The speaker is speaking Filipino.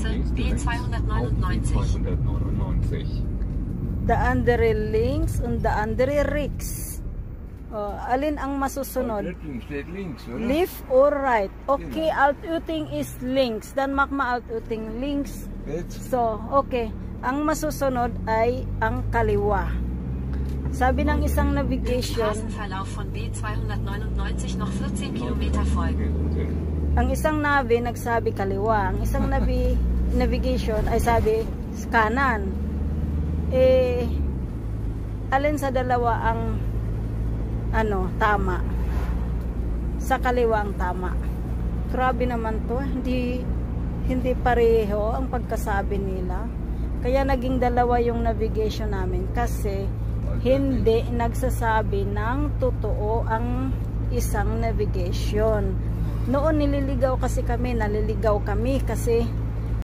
Straße B299. The andere links und the andere rechts. Alin ang masusunod? Left or right? Okay, Altuting is links. Dan Makma Altuting links. So, okay. Ang masusunod ay ang kaliwa. Sabi ng isang navigation, Straßenverlauf von B299 noch 14 Kilometer folgen. Ang isang navi nagsabi kaliwa. Ang isang navigation ay sabi kanan. Alin sa dalawa ang tama? Sa kaliwa ang tama. Grabe naman to. Hindi pareho ang pagkasabi nila. Kaya naging dalawa yung navigation namin kasi hindi nagsasabi ng totoo ang isang navigation. Noon naliligaw kami kasi